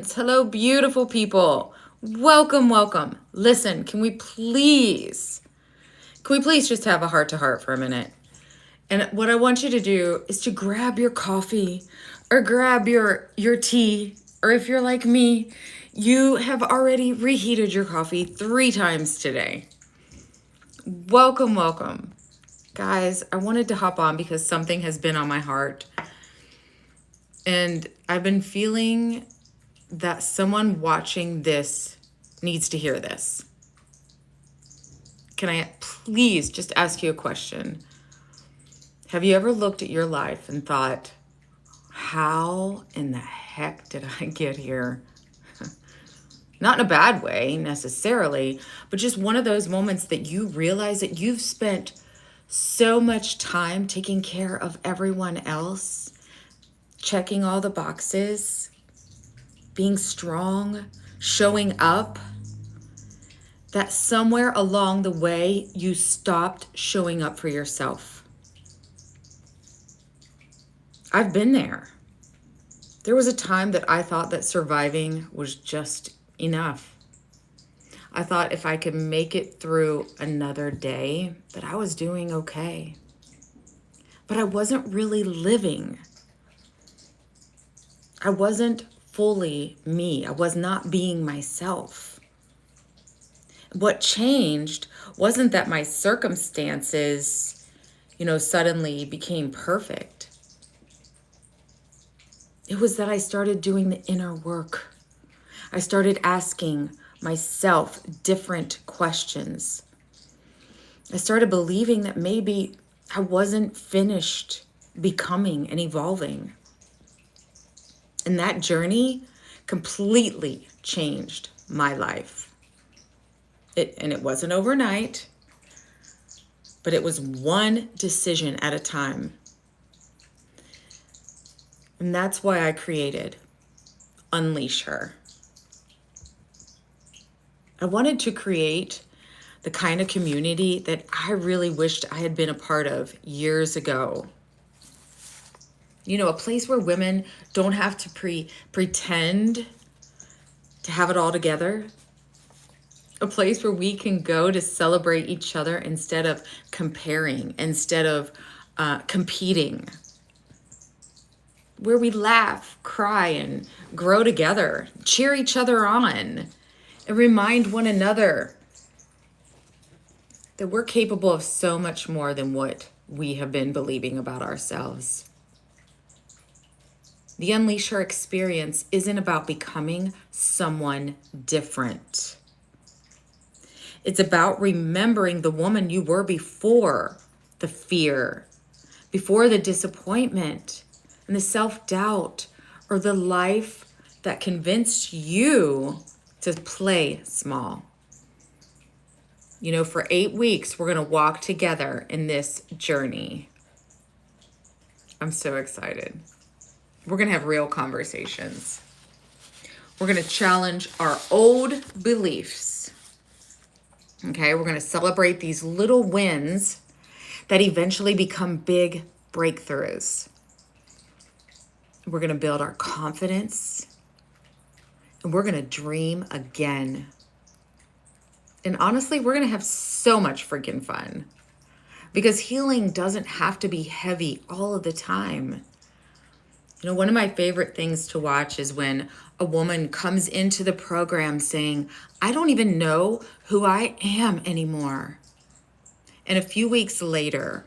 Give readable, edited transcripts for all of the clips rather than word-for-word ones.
Hello, beautiful people. Welcome, welcome. Listen, can we please just have a heart to heart for a minute? And what I want you to do is to grab your coffee or grab your tea, or if you're like me, you have already reheated your coffee 3 times today. Welcome, welcome. Guys, I wanted to hop on because something has been on my heart. And I've been feeling that someone watching this needs to hear this. Can I please just ask you a question? Have you ever looked at your life and thought, how in the heck did I get here? Not in a bad way necessarily, but just one of those moments that you realize that you've spent so much time taking care of everyone else, checking all the boxes, being strong, showing up, that somewhere along the way you stopped showing up for yourself. I've been there. There was a time that I thought that surviving was just enough. I thought if I could make it through another day, that I was doing okay. But I wasn't really living. I wasn't fully me. I was not being myself. What changed wasn't that my circumstances, suddenly became perfect. It was that I started doing the inner work. I started asking myself different questions. I started believing that maybe I wasn't finished becoming and evolving. And that journey completely changed my life. It wasn't overnight, but it was one decision at a time. And that's why I created UnleashHer. I wanted to create the kind of community that I really wished I had been a part of years ago. A place where women don't have to pretend to have it all together. A place where we can go to celebrate each other instead of comparing, instead of competing. Where we laugh, cry, and grow together, cheer each other on, and remind one another that we're capable of so much more than what we have been believing about ourselves. The UnleashHer experience isn't about becoming someone different. It's about remembering the woman you were before the fear, before the disappointment, and the self-doubt, or the life that convinced you to play small. For 8 weeks, we're going to walk together in this journey. I'm so excited. We're going to have real conversations. We're going to challenge our old beliefs. Okay, we're going to celebrate these little wins that eventually become big breakthroughs. We're going to build our confidence, and we're going to dream again. And honestly, we're going to have so much freaking fun, because healing doesn't have to be heavy all of the time. One of my favorite things to watch is when a woman comes into the program saying, I don't even know who I am anymore. And a few weeks later,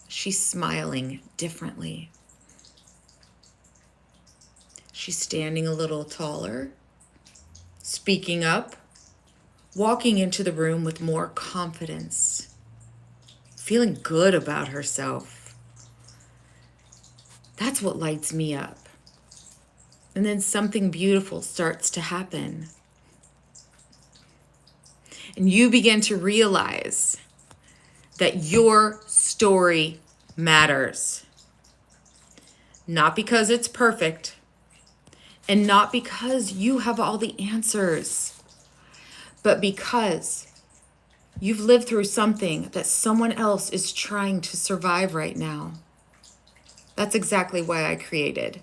she's smiling differently. She's standing a little taller, speaking up, walking into the room with more confidence, feeling good about herself. That's what lights me up. And then something beautiful starts to happen. And you begin to realize that your story matters. Not because it's perfect, and not because you have all the answers, but because you've lived through something that someone else is trying to survive right now. That's exactly why I created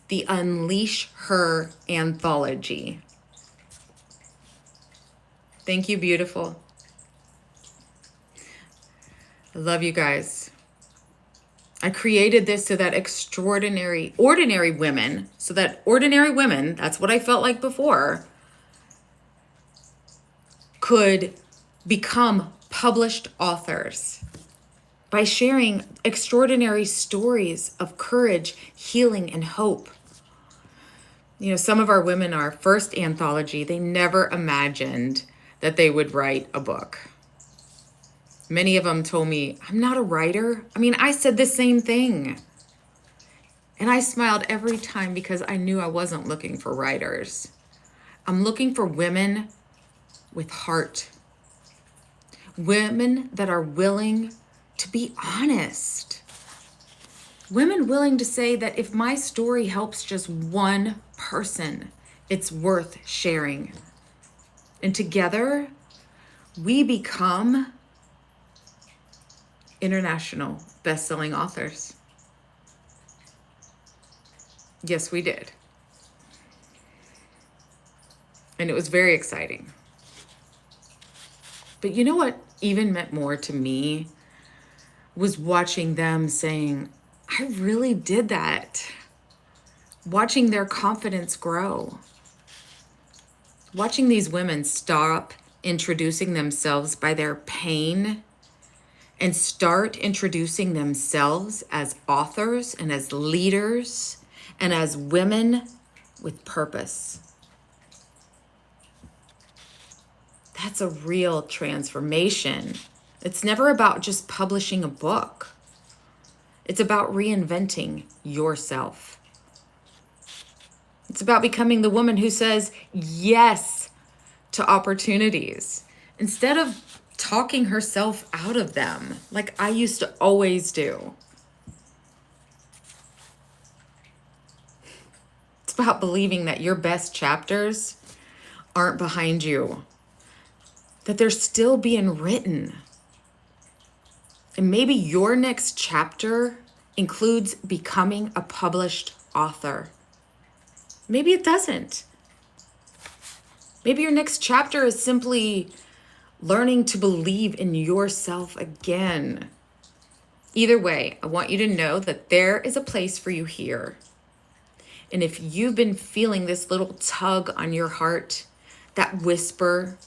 the Unleash Her anthology. Thank you, beautiful. I love you guys. I created this so that ordinary women, that's what I felt like before, could become published authors by sharing extraordinary stories of courage, healing, and hope. You know, some of our women, our first anthology, they never imagined that they would write a book. Many of them told me, I'm not a writer. I mean, I said the same thing. And I smiled every time because I knew I wasn't looking for writers. I'm looking for women with heart. Women that are willing to be honest. Women willing to say that if my story helps just one person, it's worth sharing. And together, we become international best-selling authors. Yes, we did. And it was very exciting. But you know what even meant more to me was watching them saying, I really did that. Watching their confidence grow. Watching these women stop introducing themselves by their pain and start introducing themselves as authors and as leaders and as women with purpose. That's a real transformation. It's never about just publishing a book. It's about reinventing yourself. It's about becoming the woman who says yes to opportunities instead of talking herself out of them like I used to always do. It's about believing that your best chapters aren't behind you, that they're still being written. And maybe your next chapter includes becoming a published author. Maybe it doesn't. Maybe your next chapter is simply learning to believe in yourself again. Either way, I want you to know that there is a place for you here. And if you've been feeling this little tug on your heart, that whisper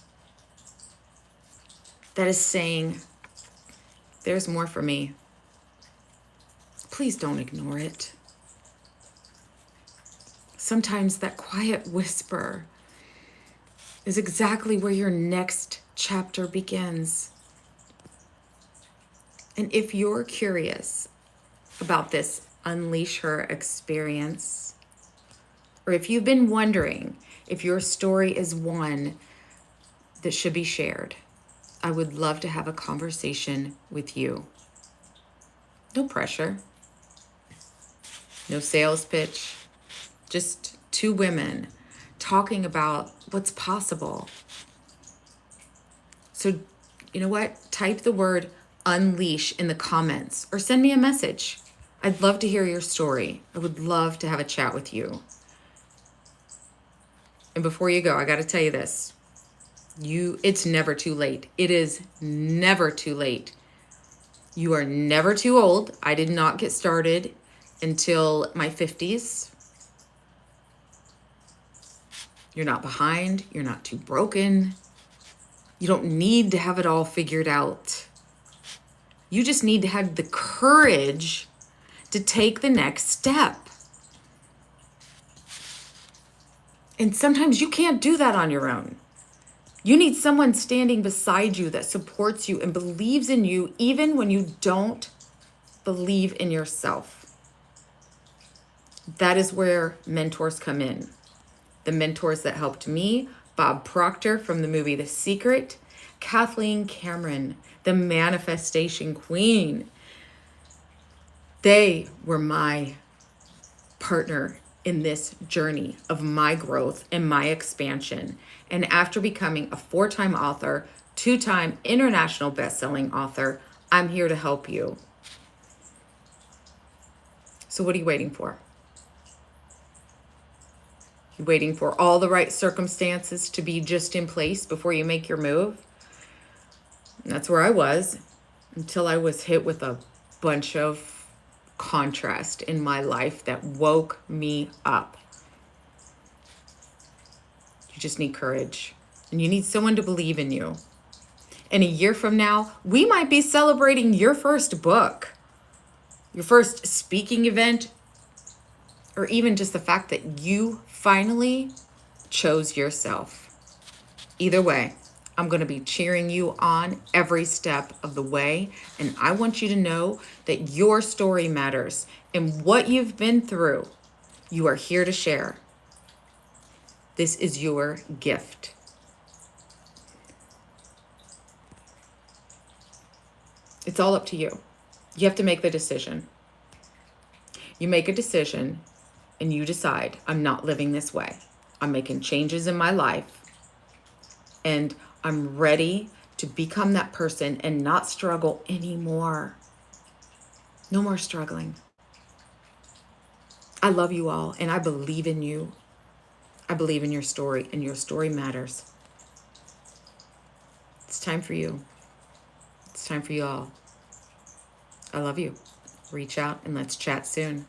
that is saying, there's more for me, please don't ignore it. Sometimes that quiet whisper is exactly where your next chapter begins. And if you're curious about this Unleash Her experience, or if you've been wondering if your story is one that should be shared, I would love to have a conversation with you. No pressure, no sales pitch, just two women talking about what's possible. So, you know what? Type the word unleash in the comments or send me a message. I'd love to hear your story. I would love to have a chat with you. And before you go, I got to tell you this. It's never too late. It is never too late. You are never too old. I did not get started until my 50s. You're not behind. You're not too broken. You don't need to have it all figured out. You just need to have the courage to take the next step. And sometimes you can't do that on your own. You need someone standing beside you that supports you and believes in you even when you don't believe in yourself. That is where mentors come in. The mentors that helped me, Bob Proctor from the movie The Secret, Kathleen Cameron, the manifestation queen. They were my partner in this journey of my growth and my expansion. And after becoming a 4-time author, 2-time international best-selling author, I'm here to help you. So what are you waiting for? You waiting for all the right circumstances to be just in place before you make your move? And that's where I was until I was hit with a bunch of contrast in my life that woke me up. You just need courage, and you need someone to believe in you. And a year from now, we might be celebrating your first book, your first speaking event, or even just the fact that you finally chose yourself. Either way, I'm going to be cheering you on every step of the way. And I want you to know that your story matters, and what you've been through, you are here to share. This is your gift. It's all up to you. You have to make the decision. You make a decision and you decide, I'm not living this way. I'm making changes in my life, and I'm ready to become that person and not struggle anymore. No more struggling. I love you all, and I believe in you. I believe in your story, and your story matters. It's time for you. It's time for you all. I love you. Reach out and let's chat soon.